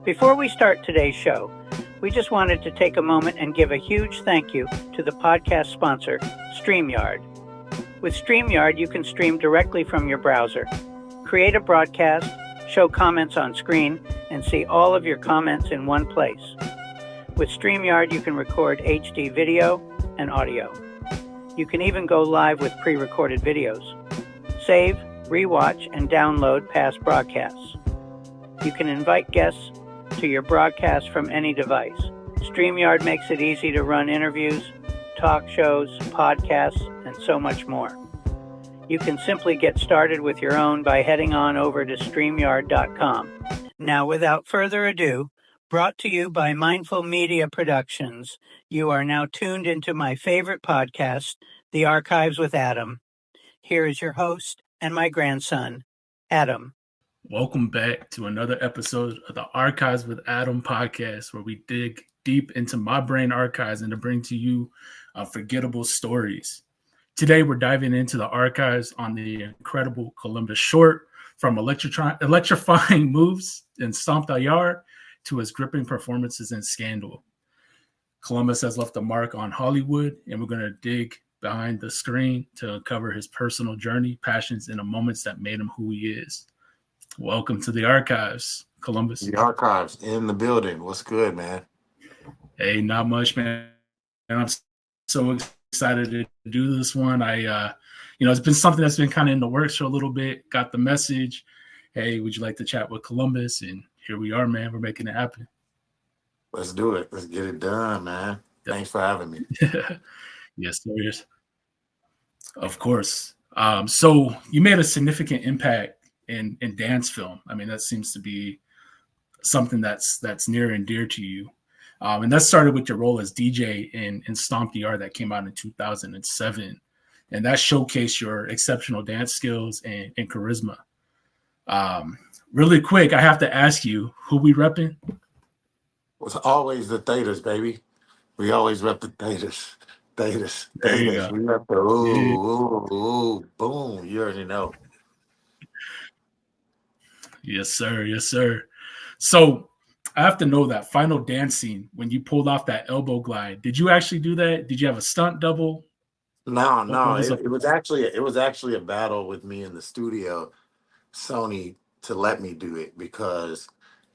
Before we start today's show, we just wanted to take a moment and give a huge thank you to the podcast sponsor, StreamYard. With StreamYard, you can stream directly from your browser, create a broadcast, show comments on screen, and see all of your comments in one place. With StreamYard, you can record HD video and audio. You can even go live with pre-recorded videos. Save, rewatch, and download past broadcasts. You can invite guests to your broadcast from any device. StreamYard makes it easy to run interviews, talk shows, podcasts, and so much more. You can simply get started with your own by heading on over to StreamYard.com. Now, without further ado, brought to you by Mindful Media Productions, you are now tuned into my favorite podcast, The Archives with Adam. Here is your host and my grandson, Adam. Welcome back to another episode of the Archives with Adam podcast, where we dig deep into my brain archives and to bring to you unforgettable stories. Today, we're diving into the archives on the incredible Columbus short, from electrifying moves in Stomp to his gripping performances in Scandal. Columbus has left a mark on Hollywood, and we're going to dig behind the screen to uncover his personal journey, passions, and the moments that made him who he is. Welcome to the Archives, Columbus. The Archives in the building. What's good, man? Hey, not much, man. And I'm so excited to do this one. It's been something that's been kind of in the works for a little bit. Got the message. Hey, would you like to chat with Columbus? And here we are, man. We're making it happen. Let's do it. Let's get it done, man. Thanks for having me. Yes, sir. Of course. So you made a significant impact in dance film. I mean, that seems to be something that's near and dear to you. And that started with your role as DJ in Stomp that came out in 2007. And that showcased your exceptional dance skills and charisma. Really quick, I have to ask you, who we reppin'? It's always the Thetas, baby. We always rep the Thetas. Thetas. We rep the ooh, boom. You already know. Yes, sir. Yes, sir. So I have to know that final dance scene when you pulled off that elbow glide. Did you actually do that? Did you have a stunt double? No. It was actually a battle with me in the studio, Sony, to let me do it because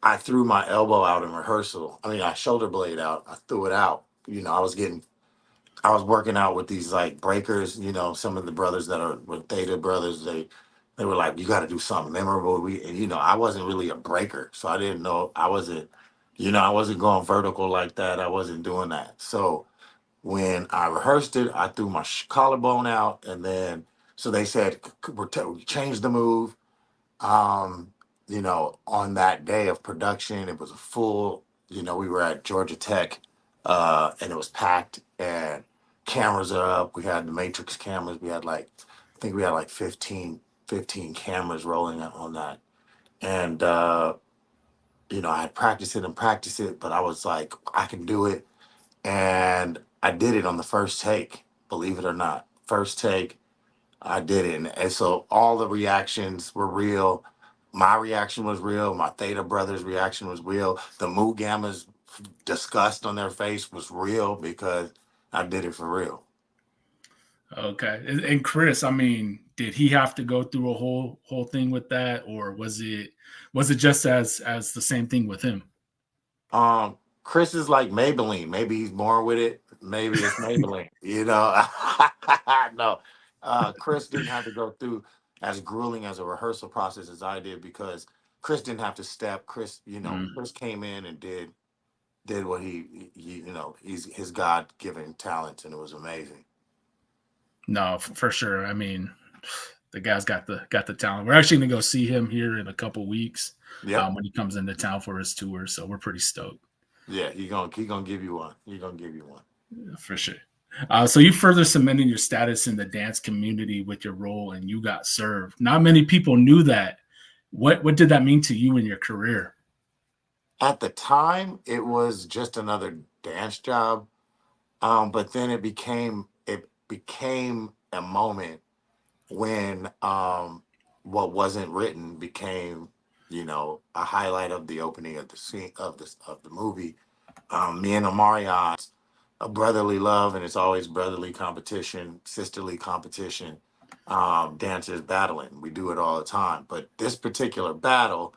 I threw my elbow out in rehearsal. I mean, I shoulder blade out. I threw it out. I was working out with these like breakers. Some of the brothers that were Theta brothers. They were like, you got to do something memorable. I wasn't really a breaker, so I didn't know. I wasn't going vertical like that. I wasn't doing that. So when I rehearsed it, I threw my collarbone out, and then so they said, we changed the move. On that day of production, it was a full. We were at Georgia Tech, and it was packed, and cameras are up. We had the Matrix cameras. We had I think we had like 15 cameras rolling on that. And, I had practiced it, but I was like, I can do it. And I did it on the first take, believe it or not. First take, I did it. And so all the reactions were real. My reaction was real. My Theta brothers' reaction was real. The Mu Gamma's disgust on their face was real because I did it for real. Okay. And Chris, I mean, did he have to go through a whole thing with that, or was it just as the same thing with him? Chris is like Maybelline. Maybe he's born with it. Maybe it's Maybelline. No. Chris didn't have to go through as grueling as a rehearsal process as I did because Chris didn't have to step. Chris, Chris came in and did what he's his God-given talent, and it was amazing. No, for sure. I mean, the guy's got the talent. We're actually gonna go see him here in a couple weeks. Yeah. When he comes into town for his tour, so we're pretty stoked. Yeah, he gonna give you one. Yeah, for sure. So you further cemented your status in the dance community with your role in You Got Served. Not many people knew that. What did that mean to you in your career? At the time, it was just another dance job, but then it became a moment when what wasn't written became a highlight of the opening of the scene of the movie. Me and Omarion, a brotherly love, and it's always brotherly competition, sisterly competition. Dancers battling, we do it all the time. But this particular battle,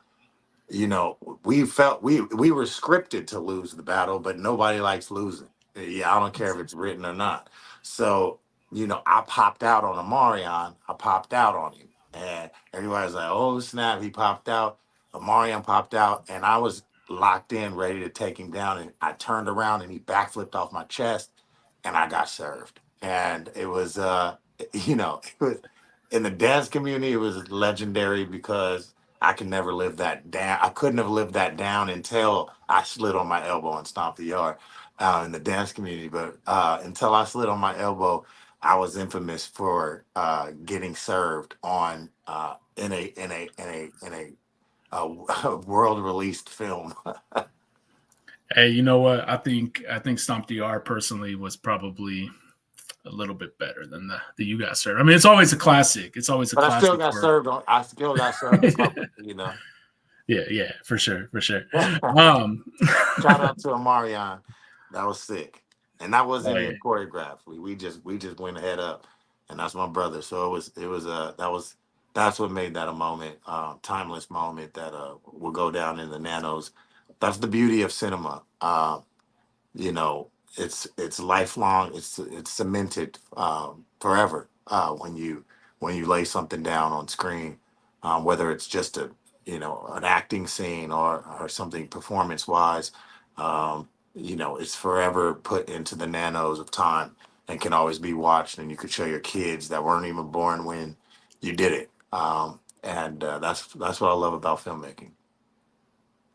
we felt we were scripted to lose the battle, but nobody likes losing. Yeah, I don't care if it's written or not. So, I popped out on Amarion. I popped out on him. And everybody's like, oh snap, he popped out. Amarion popped out, and I was locked in, ready to take him down. And I turned around and he backflipped off my chest and I got served. And it was it was in the dance community, it was legendary because I could never live that down. I couldn't have lived that down until I slid on my elbow and stomped the yard in the dance community. But until I slid on my elbow, I was infamous for getting served on in a world released film. Hey, you know what? I think Stomp the R personally was probably a little bit better than the You Got Served. I mean, it's always a classic. It's always a But I still classic got for served on. I still got served in public. yeah, for sure. Shout out to Amarion. That was sick. And that Oh wasn't yeah. even choreographed. We just went ahead up, and that's my brother. So that's what made that a moment, timeless moment that will go down in the nanos. That's the beauty of cinema. You know, it's lifelong. It's cemented forever when you lay something down on screen, whether it's just an acting scene or something performance wise. It's forever put into the nanos of time and can always be watched, and you could show your kids that weren't even born when you did it. And that's what I love about filmmaking.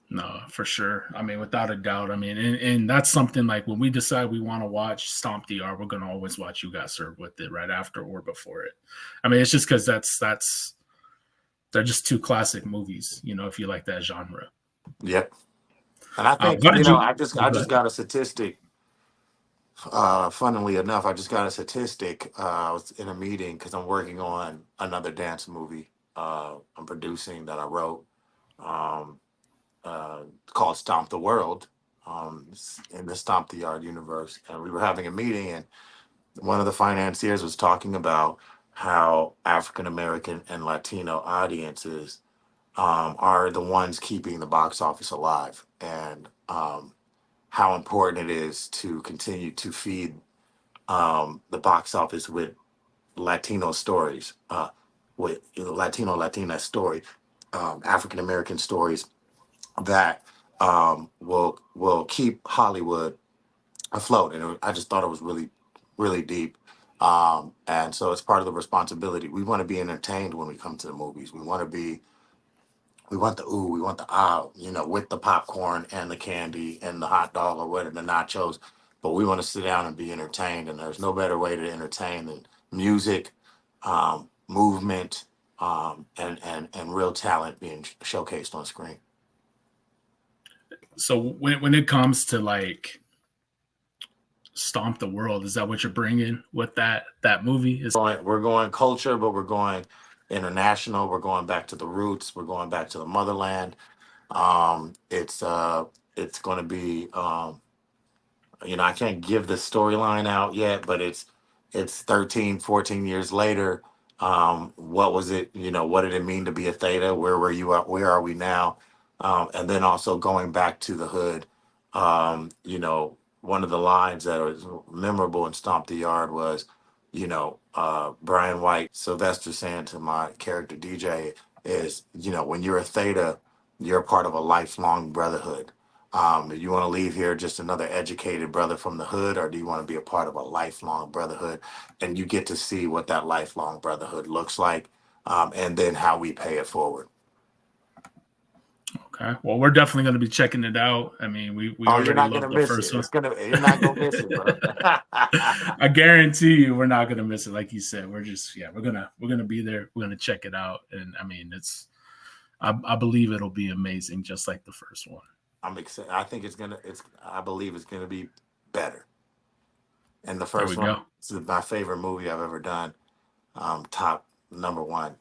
No, for sure. I mean, without a doubt. I mean, and that's something like when we decide we want to watch Stomp DR, we're gonna always watch You Got Served with it right after or before it. I mean, it's just because that's they're just two classic movies, if you like that genre. Yep. And I think What did you? I just got a statistic. Funnily enough, I just got a statistic. I was in a meeting because I'm working on another dance movie. I'm producing that I wrote, um, called "Stomp the World," in the Stomp the Yard universe. And we were having a meeting, and one of the financiers was talking about how African American and Latino audiences are the ones keeping the box office alive, and how important it is to continue to feed the box office with Latino stories, with Latina stories, African American stories that will keep Hollywood afloat. And I just thought it was really, really deep. And so it's part of the responsibility. We want to be entertained when we come to the movies. We want the ooh, we want the ah, with the popcorn and the candy and the hot dog or whatever, the nachos. But we want to sit down and be entertained. And there's no better way to entertain than music, movement, and real talent being showcased on screen. So when it comes to like Stomp the World, is that what you're bringing with that movie? We're going culture, but we're going international. We're going back to the roots. We're going back to the motherland. It's going to be I can't give the storyline out yet, but it's 13, 14 years later. What was it? What did it mean to be a Theta? Where were you at? Where are we now? And then also going back to the hood. One of the lines that was memorable in Stomp the Yard was, Brian White, Sylvester saying to my character DJ is, when you're a Theta, you're a part of a lifelong brotherhood. Do you want to leave here just another educated brother from the hood, or do you want to be a part of a lifelong brotherhood? And you get to see what that lifelong brotherhood looks like, and then how we pay it forward. Okay. Well, we're definitely going to be checking it out. I mean, we Oh, you're already not gonna love the miss first it. one. You're not gonna miss it, bro. I guarantee you, we're not going to miss it. Like you said, we're gonna be there. We're gonna check it out, and I mean, I believe it'll be amazing, just like the first one. I'm excited. I think I believe it's gonna be better. And the There first we one go. is my favorite movie I've ever done. Top number one,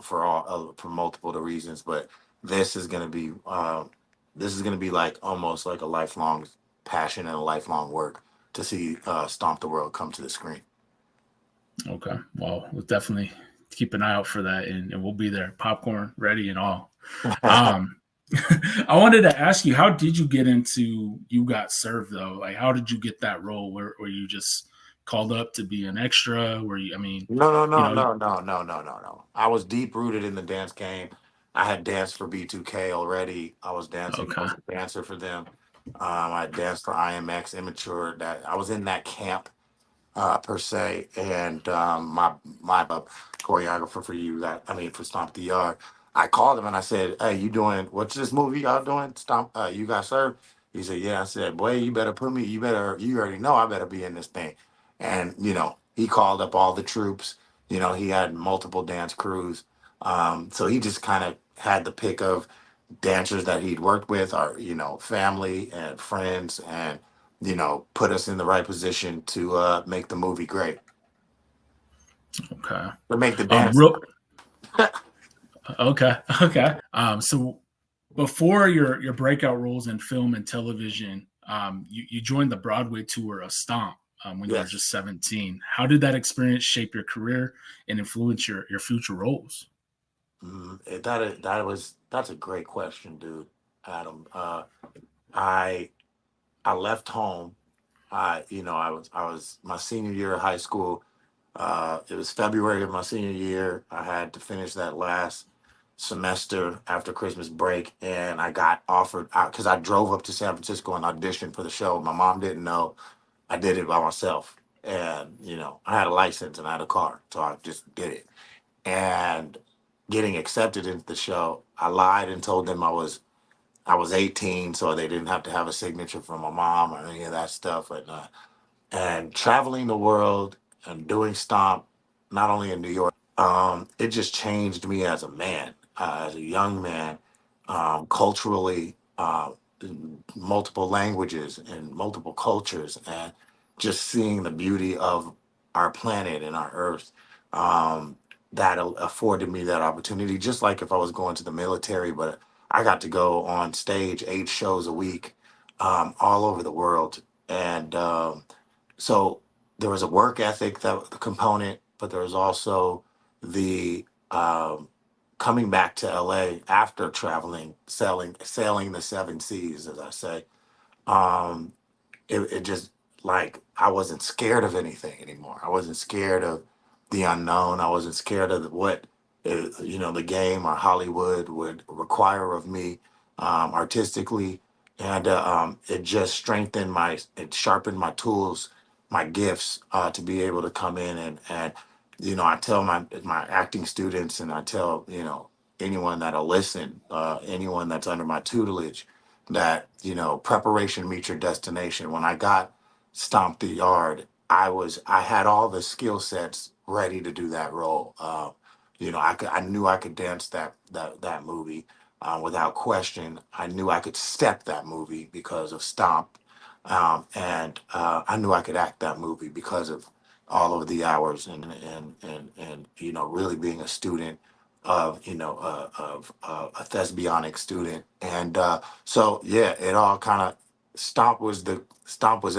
for multiple reasons, but this is gonna be like almost like a lifelong passion and a lifelong work to see Stomp the World come to the screen. Okay. Well, we'll definitely keep an eye out for that, and we'll be there, popcorn ready and all. Um, I wanted to ask you, how did you get into You Got Served though? Like, how did you get that role? Were you just called up to be an extra? Were you? I mean, No, no, you no, know, no, no, no, no, no, no. I was deep rooted in the dance game. I had danced for B2K already. I was dancing. I okay, was a dancer for them. I danced for IMX Immature. That I was in that camp per se. And my choreographer for you that I mean for Stomp the Yard, I called him and I said, "Hey, you doing what's this movie y'all doing? Stomp, you got served." He said, "Yeah." I said, "Boy, you better put me. You already know I better be in this thing." And he called up all the troops. He had multiple dance crews. So he just kind of had the pick of dancers that he'd worked with, or family and friends, and put us in the right position to make the movie great, okay. to make the dance. Real okay, okay. So before your breakout roles in film and television, you joined the Broadway tour of Stomp when you were Yes. just 17. How did that experience shape your career and influence your future roles? That's a great question, dude. Adam, I I left home. I was my senior year of high school. It was February of my senior year. I had to finish that last semester after Christmas break, and I got offered out because I drove up to San Francisco and auditioned for the show. My mom didn't know. I did it by myself, and I had a license and I had a car, so I just did it. And getting accepted into the show, I lied and told them I was 18, so they didn't have to have a signature from my mom or any of that stuff. And traveling the world and doing Stomp, not only in New York, it just changed me as a man, as a young man, culturally, in multiple languages and multiple cultures, and just seeing the beauty of our planet and our Earth. Um, that afforded me that opportunity, just like if I was going to the military, but I got to go on stage 8 shows a week, all over the world. And so there was a work ethic that the component, but there was also the coming back to LA after traveling, sailing the seven seas, as I say. Um, it just like I wasn't scared of anything anymore. I wasn't scared of the unknown. I wasn't scared of what the game or Hollywood would require of me artistically, and it just it sharpened my tools, my gifts to be able to come in and I tell my acting students, and I tell anyone that'll listen, anyone that's under my tutelage, that preparation meets your destination. When I got Stomp the Yard, I had all the skill sets ready to do that role. I knew I could dance that movie without question. I knew I could step that movie because of Stomp, and I knew I could act that movie because of all of the hours, and really being a student of a thespianic student. And so yeah, it all kind of Stomp was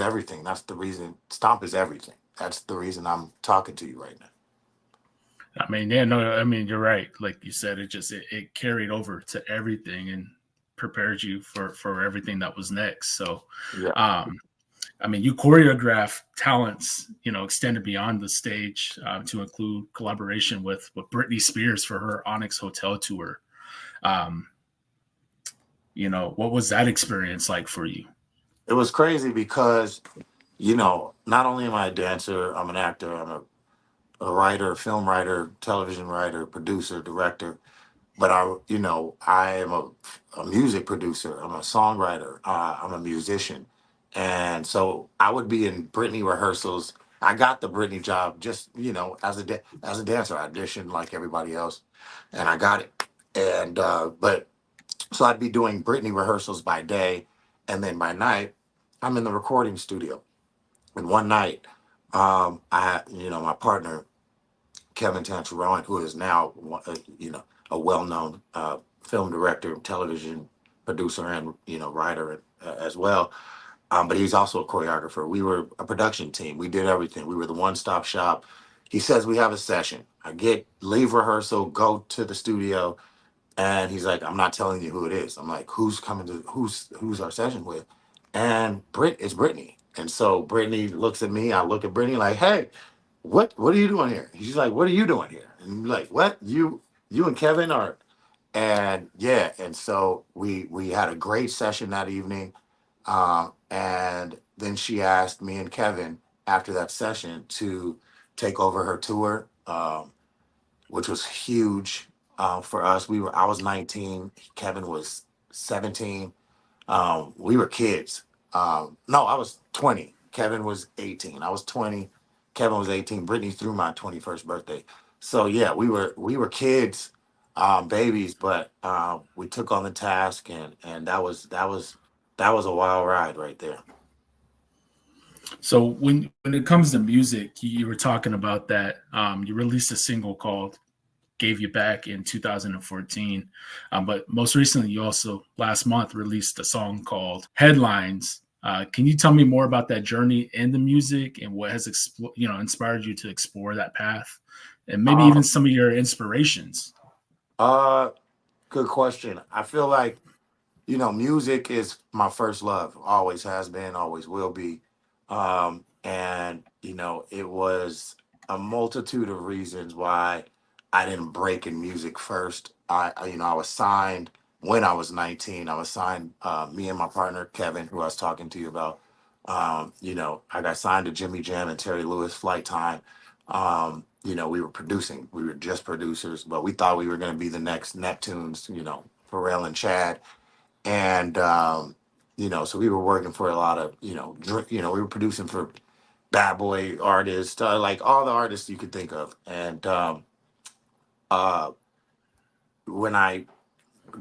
everything. That's the reason Stomp is everything. That's the reason I'm talking to you right now. I mean, yeah, no, I mean, you're right. Like you said, it carried over to everything and prepared you for everything that was next. So, Yeah. um, I mean, you choreograph talents, extended beyond the stage to include collaboration with Britney Spears for her Onyx Hotel tour. Um, what was that experience like for you? It was crazy because, not only am I a dancer, I'm an actor, I'm a writer, film writer, television writer, producer, director, but I am a music producer. I'm a songwriter. I'm a musician. And so I would be in Britney rehearsals. I got the Britney job just, as a dancer. I auditioned like everybody else and I got it. And, but so I'd be doing Britney rehearsals by day, and then by night, I'm in the recording studio. And one night, I had, my partner, Kevin Tancharoen, who is now, a well-known film director, television producer, and writer as well. But he's also a choreographer. We were a production team. We did everything. We were the one-stop shop. He says we have a session. I get leave rehearsal, go to the studio, and he's like, "I'm not telling you who it is." I'm like, "Who's coming to who's our session with?" And it's Brittany. And so Brittany looks at me. I look at Brittany like, "Hey, what are you doing here?" She's like, "What are you doing here?" And I'm like, "What? You and Kevin are?" And yeah, and so we had a great session that evening. And then she asked me and Kevin after that session to take over her tour, which was huge for us. I was 19, Kevin was 17. We were kids. No, I was 20. Kevin was 18. I was 20. Kevin was 18. Brittany threw my 21st birthday. So yeah, we were kids, babies, but we took on the task, and that was a wild ride right there. So when it comes to music, you were talking about that. You released a single called "Gave You Back" in 2014, but most recently, you also last month released a song called "Headlines." Can you tell me more about that journey in the music and what has inspired you to explore that path, and maybe even Um, some of your inspirations? uh, Good question. I feel like music is my first love. Always has been, always will be. And it was a multitude of reasons why I didn't break in music first. I was signed when I was 19. I was signed, me and my partner Kevin, who I was talking to you about. I got signed to Jimmy Jam and Terry Lewis, Flight Time. We were producing. We were just producers, but we thought we were going to be the next Neptunes. Pharrell and Chad, and so we were working for a lot of we were producing for bad boy artists, like all the artists you could think of. And uh when I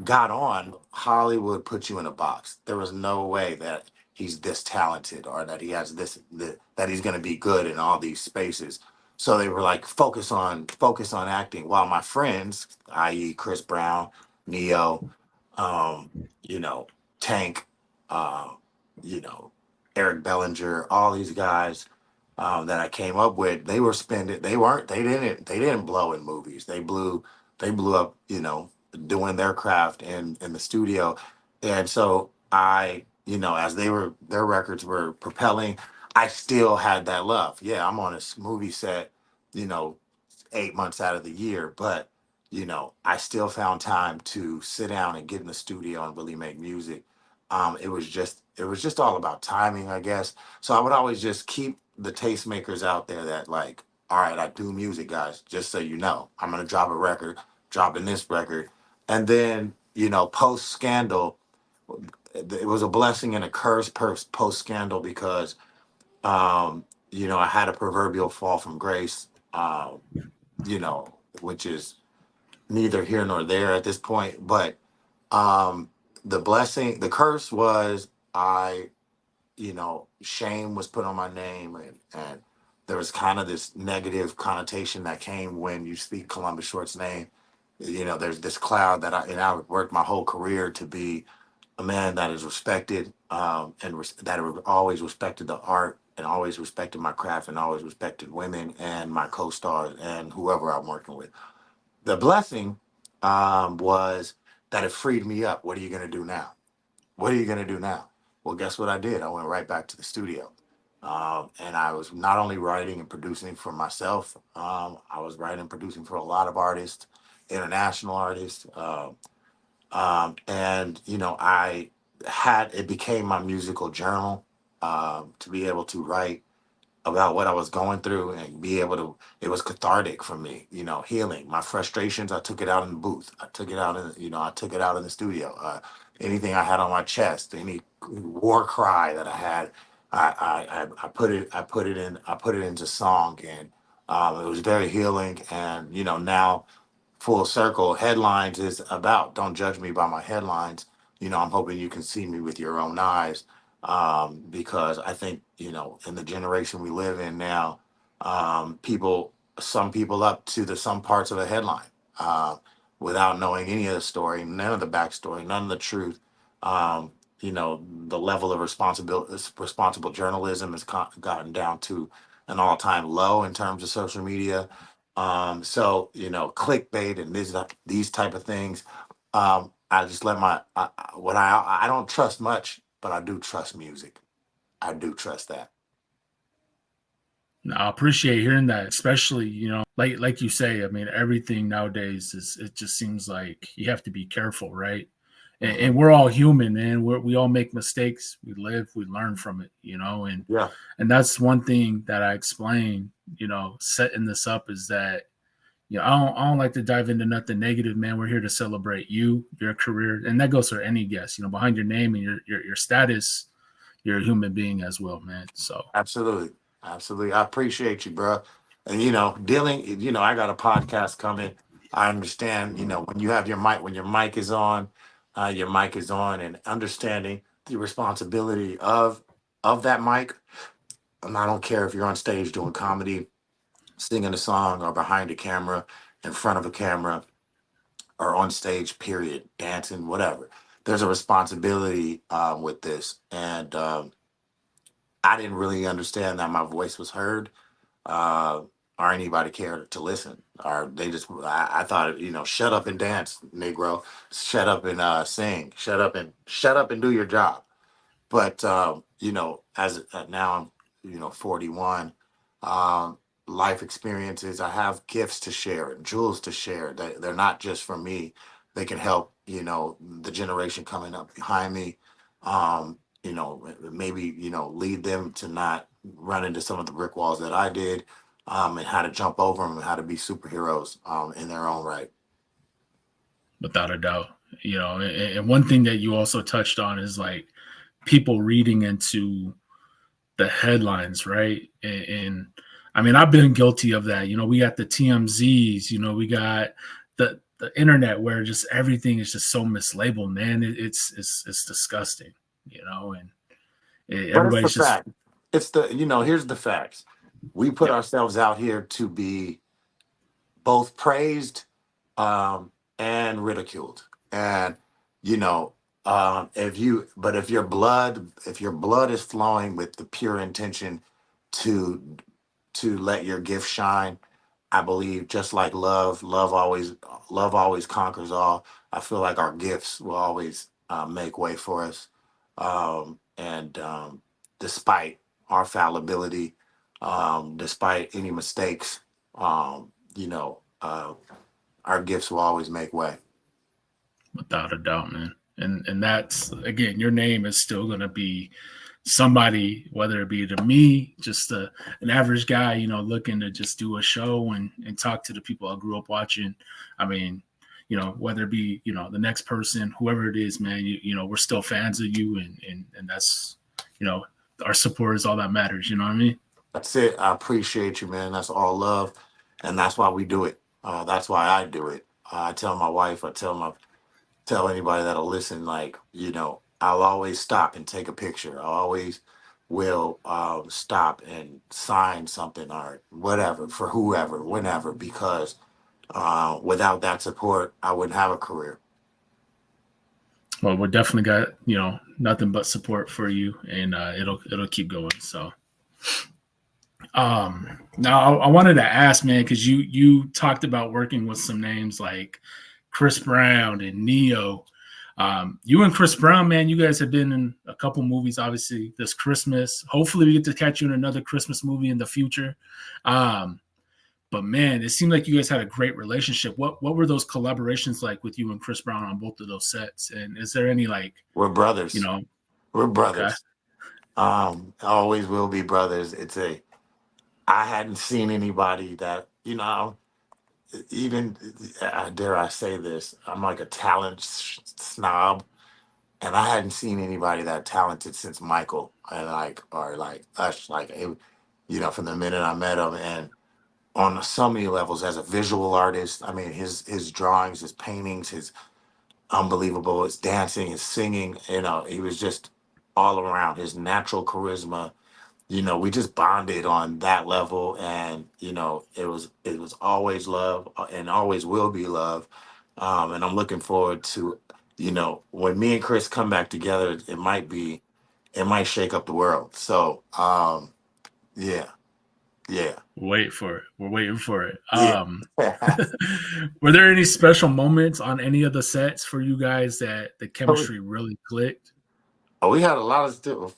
got on, Hollywood put you in a box. There was no way that he's this talented, or that he has that he's going to be good in all these spaces. So they were like, focus on acting. While my friends, i.e., Chris Brown, Neo, um, you know, Tank, uh, you know, Eric Bellinger, all these guys that I came up with, they were spending. They didn't blow in movies. They blew up, doing their craft in the studio. And so as their records were propelling, I still had that love. Yeah, I'm on a movie set, you know, 8 months out of the year, but I still found time to sit down and get in the studio and really make music. It was just all about timing, I guess. So I would always just keep the tastemakers out there that, like, all right, I do music, guys. Just so you know, I'm gonna drop a record, dropping this record, and then post scandal, it was a blessing and a curse post scandal, because I had a proverbial fall from grace, which is neither here nor there at this point. But um, the curse was, shame was put on my name, and there was kind of this negative connotation that came when you speak Columbus Short's name. There's this cloud I worked my whole career to be a man that is respected, and that always respected the art, and always respected my craft, and always respected women and my co-stars and whoever I'm working with. The blessing was that it freed me up. What are you going to do now? What are you going to do now? Well, guess what I did? I went right back to the studio. And I was not only writing and producing for myself, I was writing and producing for a lot of artists, international artists. And, it became my musical journal, to be able to write about what I was going through, and be able to, it was cathartic for me, healing my frustrations. I took it out in the booth. I took it out in the studio. Anything I had on my chest, any war cry that I had, I put it into song, and it was very healing. And, now, full circle, headlines is about, don't judge me by my headlines. I'm hoping you can see me with your own eyes, because I think, in the generation we live in now, people, some people up to the some parts of a headline. Uh, without knowing any of the story, none of the backstory, none of the truth. The level of responsible journalism has gotten down to an all-time low in terms of social media. Clickbait and these type of things. I just let I don't trust much, but I do trust music. I do trust that. I appreciate hearing that, especially, like you say, I mean, everything nowadays it just seems like you have to be careful, right? And we're all human, man. We all make mistakes. We live, we learn from it, and Yeah. And that's one thing that I explain, setting this up is that, I don't like to dive into nothing negative, man. We're here to celebrate you, your career, and that goes for any guest. Behind your name and your status, you're a human being as well, man. So Absolutely. Absolutely. I appreciate you, bro. And I got a podcast coming. I understand, when you have when your mic is on, and understanding the responsibility of that mic. And I don't care if you're on stage doing comedy, singing a song, or behind a camera, in front of a camera, or on stage, period, dancing, whatever. There's a responsibility with this. And I didn't really understand that my voice was heard, uh, or anybody cared to listen. Or they just, I thought, shut up and dance, Negro. Shut up and sing. Shut up and do your job. But as now I'm 41, um, life experiences. I have gifts to share and jewels to share. They're not just for me. They can help the generation coming up behind me. Maybe lead them to not run into some of the brick walls that I did, and how to jump over them and how to be superheroes in their own right. Without a doubt, and one thing that you also touched on is like people reading into the headlines, right? And I mean, I've been guilty of that. We got the TMZs, we got the internet where just everything is just so mislabeled, man. It's disgusting, and everybody's But it's the just fact. Here's the facts. We put ourselves out here to be both praised, and ridiculed. And you know, if your blood is flowing with the pure intention to let your gift shine, I believe just like love always conquers all. I feel like our gifts will always make way for us, and despite our fallibility, despite any mistakes, our gifts will always make way. without a doubt, man. And that's, again, your name is still going to be somebody, whether it be to me, just an average guy, looking to just do a show and talk to the people I grew up watching. I mean, whether it be, the next person, whoever it is, man, we're still fans of you. And that's, our support is all that matters. You know what I mean? That's it. I appreciate you, man. That's all love, and that's why we do it. That's why I do it. I tell my wife. Tell anybody that'll listen. Like, I'll always stop and take a picture. I always will stop and sign something or whatever for whoever, whenever, because without that support, I wouldn't have a career. Well, we're definitely got, nothing but support for you, and it'll keep going. So, now I wanted to ask, man, because you talked about working with some names like Chris Brown and Neo. You and Chris Brown, man, you guys have been in a couple movies, obviously, this Christmas. Hopefully we get to catch you in another Christmas movie in the future. But man, it seemed like you guys had a great relationship. What were those collaborations like with you and Chris Brown on both of those sets? And is there any We're brothers. We're brothers. Okay. Always will be brothers. I hadn't seen anybody that, even, dare I say this, I'm like a talent snob, and I hadn't seen anybody that talented since Michael, and like Ush, from the minute I met him. And on so many levels, as a visual artist, I mean, his drawings, his paintings, his unbelievable, his dancing, his singing, he was just all around. His natural charisma, we just bonded on that level. And it was always love, and always will be love. And I'm looking forward to, when me and Chris come back together, it might shake up the world. So, yeah, yeah, Wait for it. We're waiting for it. yeah. Were there any special moments on any of the sets for you guys that the Oh, chemistry really clicked? we had a lot of stuff,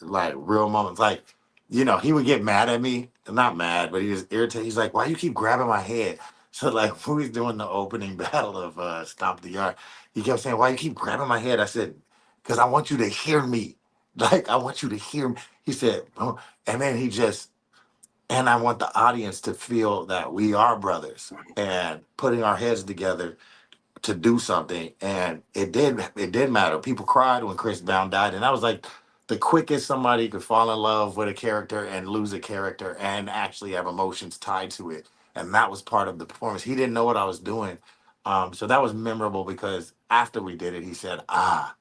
like real moments. Like, he would get mad at me. Not mad, but he was irritated. He's like, "Why you keep grabbing my head?" So, like, when we was doing the opening battle of Stomp the Yard, he kept saying, "Why you keep grabbing my head?" I said, "Because I want you to hear me. Like, I want you to hear me." He said, "Oh," and then and I want the audience to feel that we are brothers and putting our heads together to do something. And it did matter. People cried when Chris Brown died, and that was like the quickest somebody could fall in love with a character and lose a character and actually have emotions tied to it. And that was part of the performance. He didn't know what I was doing. So that was memorable because after we did it, he said, I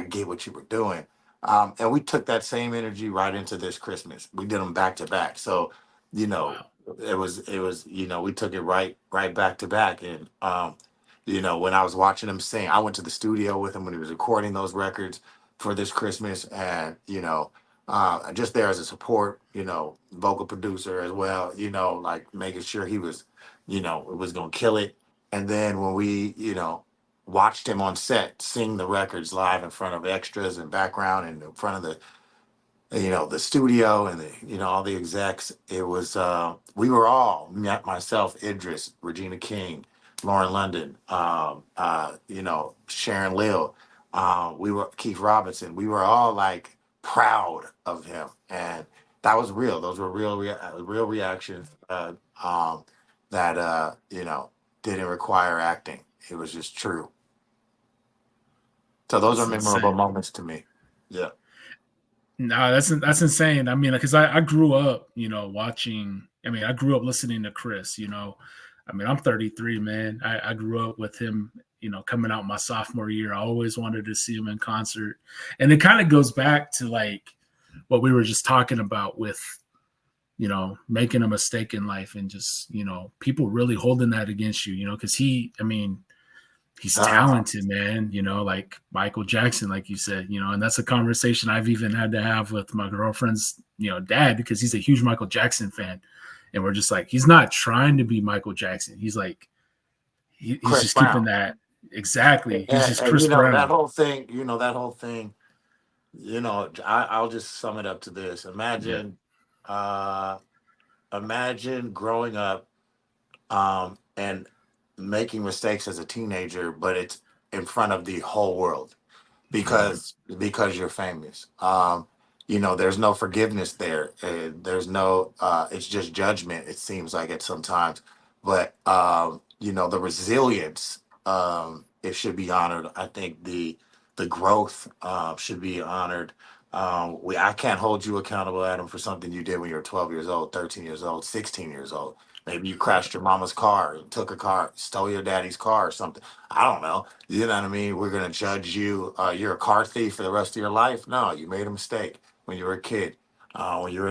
get what you were doing. And we took that same energy right into this Christmas. We did them back to back. So, you know, Wow. it was, we took it right back to back. And when I was watching him sing, I went to the studio with him when he was recording those records for this Christmas, and just there as a support, vocal producer as well, like making sure he was, it was gonna kill it. And then when we, watched him on set sing the records live in front of extras and background and in front of the studio and all the execs, it was we were all, myself, Idris, Regina King, Lauren London, Sharon Lill, we were Keith Robinson, we were all like proud of him. And that was real. Those were real reactions, that didn't require acting. It was just true. So those are That's memorable insane. moments to me. Yeah. No, that's insane. I mean, because I grew up, watching. I mean, I grew up listening to Chris. I mean, I'm 33, man. I grew up with him. Coming out my sophomore year, I always wanted to see him in concert, and it kind of goes back to like what we were just talking about with making a mistake in life and just people really holding that against you. Because I mean, he's Ah, talented, man, like Michael Jackson, like you said, and that's a conversation I've even had to have with my girlfriend's, dad, because he's a huge Michael Jackson fan. And we're just like, he's not trying to be Michael Jackson. He's like, he's Chris just keeping Brown. that. Exactly. He's just And Chris that Brown. whole thing, I'll just sum it up to this. Yeah. Uh, imagine growing up, and making mistakes as a teenager, but it's in front of the whole world Yeah. because you're famous. There's no forgiveness there. There's no. It's just judgment. It seems like it sometimes, but the resilience. It should be honored. I think the growth should be honored. I can't hold you accountable, Adam, for something you did when you were 12 years old, 13 years old, 16 years old. Maybe you Yeah. crashed your mama's car, took her car, stole your daddy's car or something. I don't know. You know what I mean? We're gonna judge you. You're a car thief for the rest of your life. No, you made a mistake when you were a kid, when you were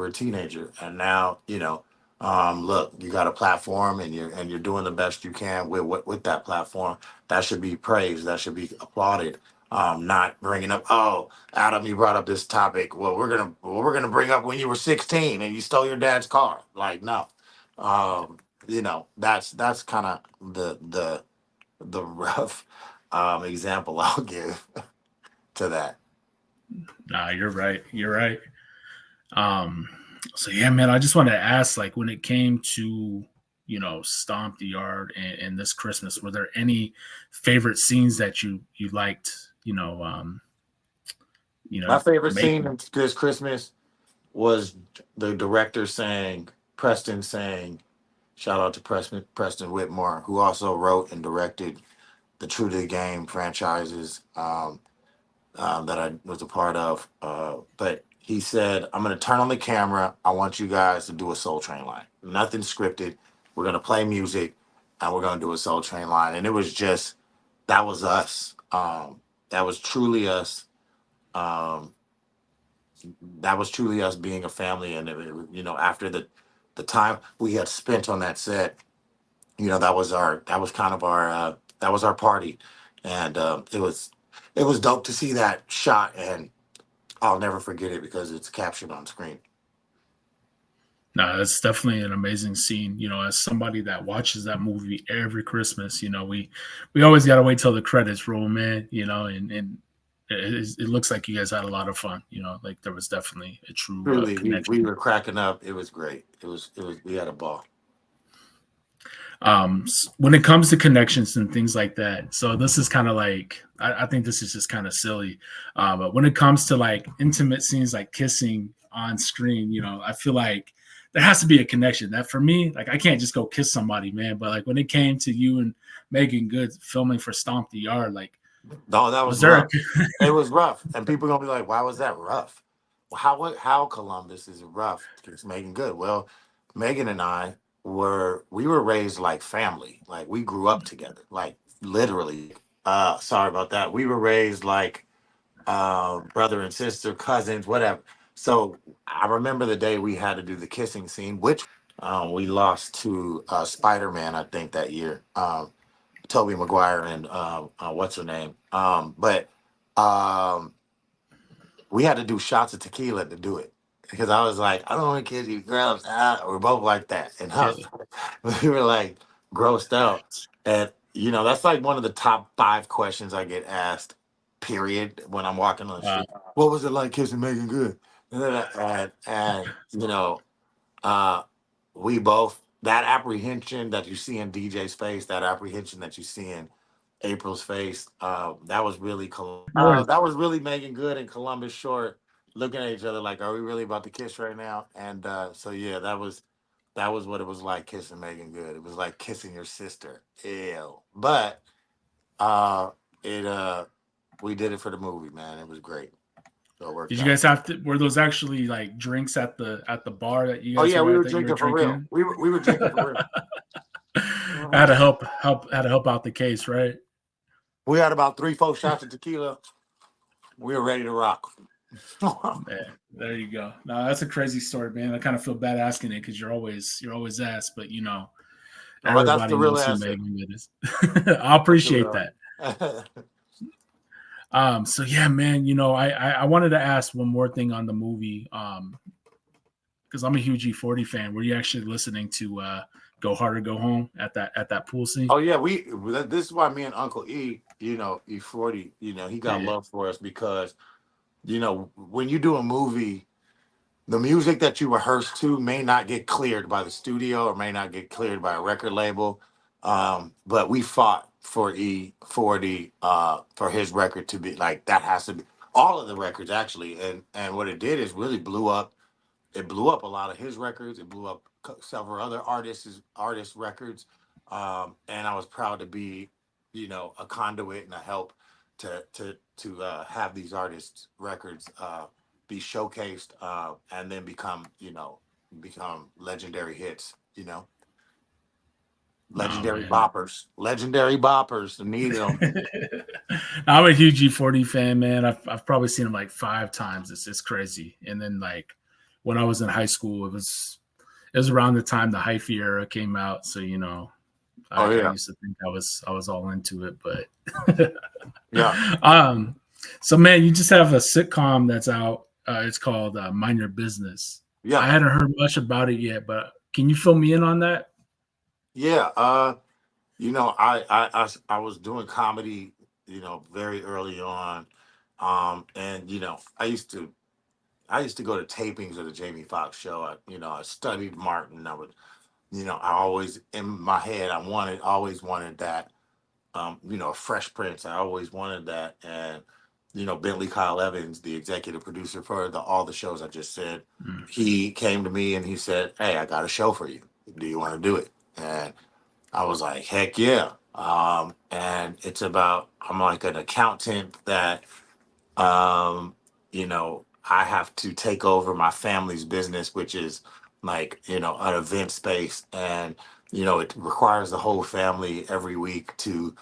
a teenager, and now look, you got a platform, and you're doing the best you can with that platform. That should be praised. That should be applauded. Not bringing up, oh, Adam, you brought up this topic. Well, we're gonna bring up when you were 16 and you stole your dad's car. Like, no, that's kind of the rough example I'll give to that. Nah, you're right. You're right. Um, so yeah, man, I just wanted to ask, like, when it came to Stomp the Yard and this Christmas, were there any favorite scenes that you liked? My favorite scene Making. in this Christmas was the director saying, Preston saying, shout out to Preston Whitmore, who also wrote and directed the True to the Game franchises, that I was a part of. But he said, I'm going to turn on the camera. I want you guys to do a Soul Train line. Nothing scripted. We're going to play music and we're going to do a Soul Train line. And it was just, that was us. That was truly us. Um, that was truly us being a family. And, after the time we had spent on that set, that was our party, and it was dope to see that shot, and I'll never forget it because it's captured on screen. No, that's definitely an amazing scene. As somebody that watches that movie every Christmas, we always got to wait till the credits roll, man. And it looks like you guys had a lot of fun. Like there was definitely a true Truly, connection. we were cracking up. It was great. We had a ball. When it comes to connections and things like that, so this is kind of like I think this is just kind of silly, but when it comes to like intimate scenes like kissing on screen, I feel like there has to be a connection. That for me, like I can't just go kiss somebody, man. But like when it came to you and Meagan Good filming for Stomp the Yard, like no, that was rough. It was rough, and people are gonna be like, "Why was that rough?" Well, how Columbus is rough? It's Meagan Good. Well, Meagan and I we were raised like family. Like we grew up together. Like literally. Sorry about that. We were raised like brother and sister, cousins, whatever. So I remember the day we had to do the kissing scene, which we lost to Spider-Man, I think that year. Tobey Maguire and what's her name? But we had to do shots of tequila to do it because I was like, I don't want to kiss you, girls. We're both like that, and we were like grossed out. And that's like one of the top 5 questions I get asked. Period. When I'm walking on the street, what was it like kissing Meagan Good? And uh, we both that apprehension that you see in DJ's face, that apprehension that you see in April's face. That was really that was really Meagan Good and Columbus Short looking at each other like, "Are we really about to kiss right now?" And so yeah, that was what it was like kissing Meagan Good. It was like kissing your sister. Ew. But it we did it for the movie, man. It was great. So it worked Did you out. guys have to? Were those actually like drinks at the bar that you guys? Oh yeah, we were that drinking for real. We were drinking for real. Had to help out the case, right? We had about 3-4 shots of tequila. We were ready to rock. Man, there you go. No, that's a crazy story, man. I kind of feel bad asking it because you're always asked, but everybody knows who Meagan Good is. I appreciate that. So yeah, man, I wanted to ask one more thing on the movie. Because I'm a huge E40 fan. Were you actually listening to Go Hard or Go Home at that pool scene? Oh yeah, this is why me and Uncle E, E40, he got love for us because, when you do a movie, the music that you rehearse to may not get cleared by the studio or may not get cleared by a record label. But we fought for E40 for his record to be like that has to be all of the records actually. And what it did is really blew up. It blew up a lot of his records. It blew up several other artists' records. And I was proud to be, a conduit and a help to have these artists' records be showcased and then become legendary hits. Legendary boppers. Need them. I'm a huge E40 fan, man. I've probably seen him like 5 times. It's crazy. And then like when I was in high school, it was around the time the hyphy era came out. So I used to think I was all into it, but yeah. So man, you just have a sitcom that's out. It's called Mind Your Business. Yeah, I hadn't heard much about it yet, but can you fill me in on that? Yeah, I was doing comedy, very early on, and I used to go to tapings of the Jamie Foxx show. I studied Martin. I would, I always in my head always wanted that, Fresh Prince. I always wanted that, and Bentley Kyle Evans, the executive producer for all the shows I just said, he came to me and he said, "Hey, I got a show for you. Do you want to do it?" And I was like, heck yeah. And it's about, I'm like an accountant that, I have to take over my family's business, which is like, an event space. And, it requires the whole family every week to,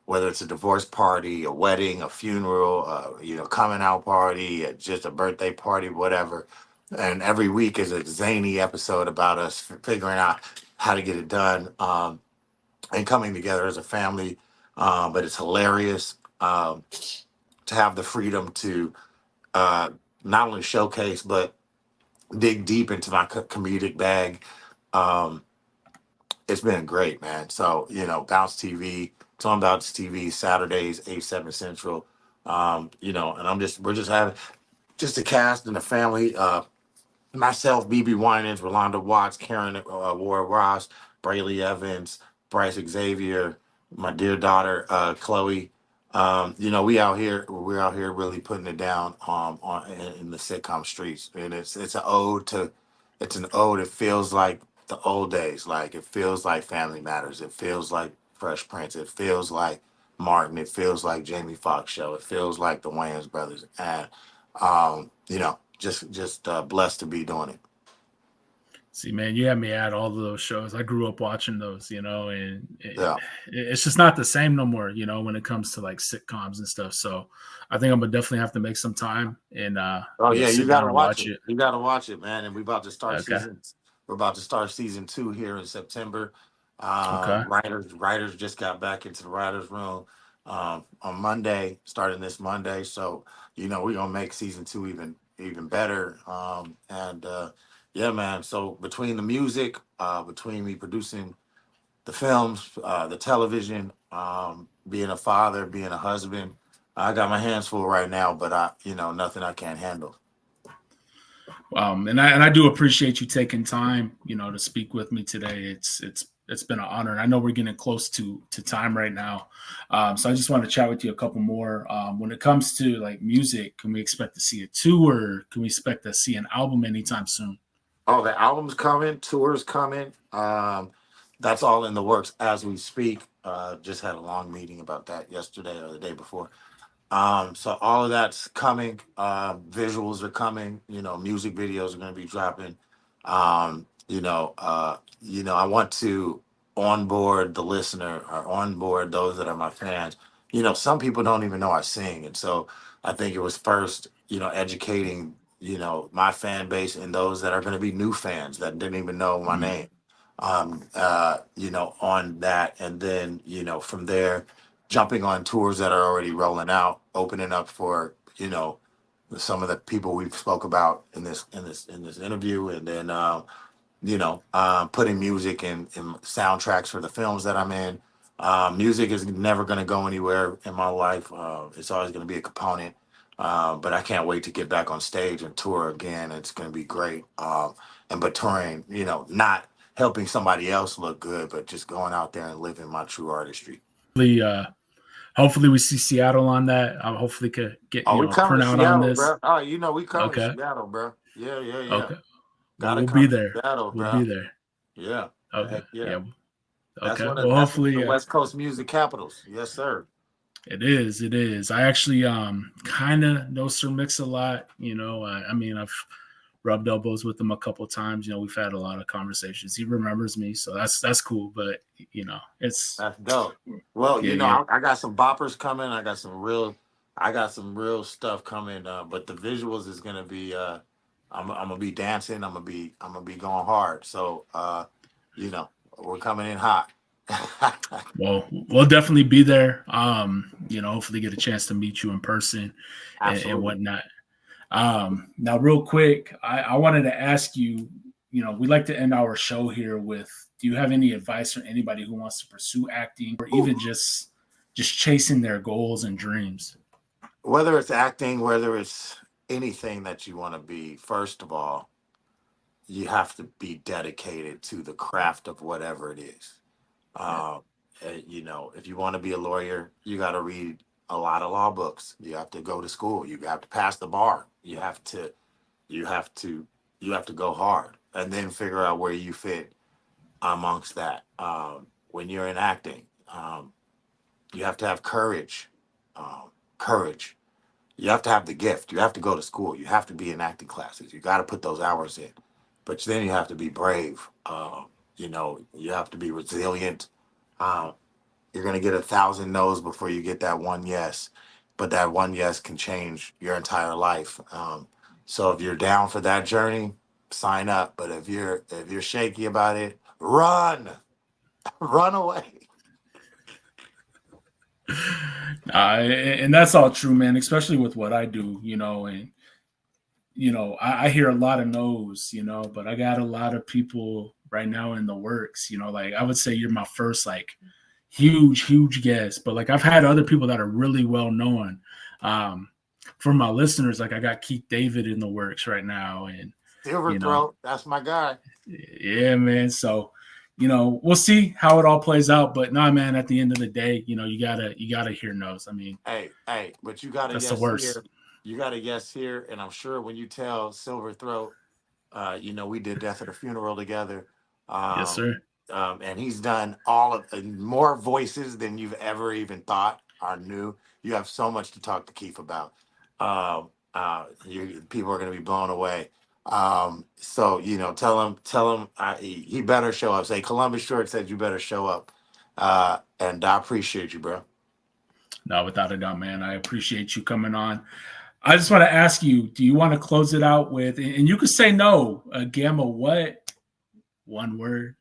whether it's a divorce party, a wedding, a funeral, coming out party, just a birthday party, whatever. And every week is a zany episode about us figuring out how to get it done, and coming together as a family. But it's hilarious to have the freedom to uh, not only showcase but dig deep into my comedic bag. Um, it's been great, man. So Bounce TV, it's on Bounce TV Saturdays 8 7 Central. And we're just having just a cast and a family. Myself, BB Winans, Rolanda Watts, Karen Ward Ross, Brayley Evans, Bryce Xavier, my dear daughter Chloe. We're out here really putting it down in the sitcom streets, and it's an ode. It feels like the old days, like it feels like Family Matters. It feels like Fresh Prince. It feels like Martin. It feels like Jamie Foxx show. It feels like the Wayans brothers, and just blessed to be doing it. See, man, you had me at all of those shows. I grew up watching those, and Yeah. it's just not the same no more, when it comes to like sitcoms and stuff. So I think I'm gonna definitely have to make some time and You sit down gotta and watch watch it. it. You gotta watch it, man. And Okay. we're about to start season 2 here in September. Okay. Writers just got back into the writers room on Monday, starting this Monday. So we're gonna make season 2 even better. And yeah, man. So between the music, between me producing the films, the television, being a father, being a husband, I got my hands full right now. But nothing I can't handle. And I do appreciate you taking time, to speak with me today. It's been an honor. And I know we're getting close to time right now. So I just want to chat with you a couple more. When it comes to like music, can we expect to see a tour? Can we expect to see an album anytime soon? Oh, the album's coming, tour's coming. That's all in the works as we speak. Just had a long meeting about that yesterday or the day before. So all of that's coming. Visuals are coming. Music videos are going to be dropping. I want to onboard the listener or onboard those that are my fans. Some people don't even know I sing, and so I think it was first, educating, my fan base and those that are going to be new fans that didn't even know my name. On that, and then from there jumping on tours that are already rolling out, opening up for some of the people we've spoke about in this interview, and then putting music in soundtracks for the films that I'm in. Music is never going to go anywhere in my life. It's always going to be a component. But I can't wait to get back on stage and tour again. It's going to be great. But touring, not helping somebody else look good, but just going out there and living my true artistry. Hopefully we see Seattle on that. Hopefully could get we a coming to printout on Seattle, this. bro. Oh, we coming to Okay. Seattle, bro. Yeah. Okay. Well, Gotta we'll come be to there. Seattle, We'll bro. be there. Yeah. Okay. Heck yeah. Yeah. That's Okay. one Well, of hopefully the West Coast music capitals. Yes, sir. it is. It is. I actually kind of know Sir Mix a lot. I mean, I've rubbed elbows with him a couple of times. We've had a lot of conversations. He remembers me, so that's cool. But it's That's dope. Well, yeah. I got some boppers coming. I got some real stuff coming. But the visuals is gonna be. I'm gonna be dancing. I'm gonna be going hard. So, we're coming in hot. Well, we'll definitely be there. Hopefully get a chance to meet you in person and Absolutely. whatnot. Now, real quick, I wanted to ask you, we like to end our show here with, do you have any advice for anybody who wants to pursue acting or even just chasing their goals and dreams? Whether it's acting, whether it's anything that you want to be, first of all, you have to be dedicated to the craft of whatever it is. Yeah. If you want to be a lawyer, you got to read a lot of law books. You have to go to school. You have to pass the bar. You have to, you have to go hard, and then figure out where you fit amongst that. When you're in acting, you have to have courage. Courage. You have to have the gift. You have to go to school. You have to be in acting classes. You got to put those hours in. But then you have to be brave. You have to be resilient. Uh, you're going to get 1,000 no's before you get that one yes. But that one yes can change your entire life. So if you're down for that journey, sign up. But if you're shaky about it, run, run away. And that's all true, man, especially with what I do, and I hear a lot of no's, but I got a lot of people right now in the works, like I would say you're my first like huge guest, but like I've had other people that are really well known. For my listeners, like I got Keith David in the works right now, and Silver Throat, that's my guy. Yeah, man. So, we'll see how it all plays out. But nah, man, at the end of the day, you gotta hear no's. I mean, hey, but you gotta that's the guess worst. here. You gotta guess here, and I'm sure when you tell Silver Throat, we did Death at a Funeral together. Yes, sir. And he's done all of more voices than you've ever even thought are new. You have so much to talk to Keith about. People are going to be blown away. So tell him he better show up. Say Columbus Short said you better show up. And I appreciate you, bro. No, without a doubt, man. I appreciate you coming on. I just want to ask you, do you want to close it out with, and you could say no, Gamma, what? One word.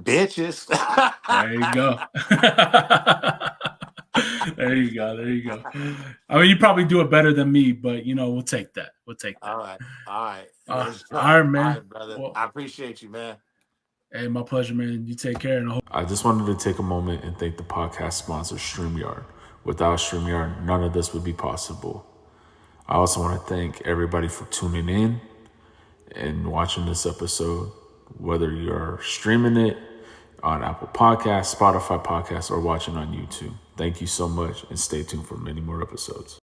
Bitches. There you go. There you go. I mean, you probably do it better than me, but we'll take that. All right. All right, man. All right, brother. Well, I appreciate you, man. Hey, my pleasure, man. You take care. And I just wanted to take a moment and thank the podcast sponsor, StreamYard. Without StreamYard, none of this would be possible. I also want to thank everybody for tuning in and watching this episode, whether you're streaming it on Apple Podcasts, Spotify Podcasts, or watching on YouTube. Thank you so much, and stay tuned for many more episodes.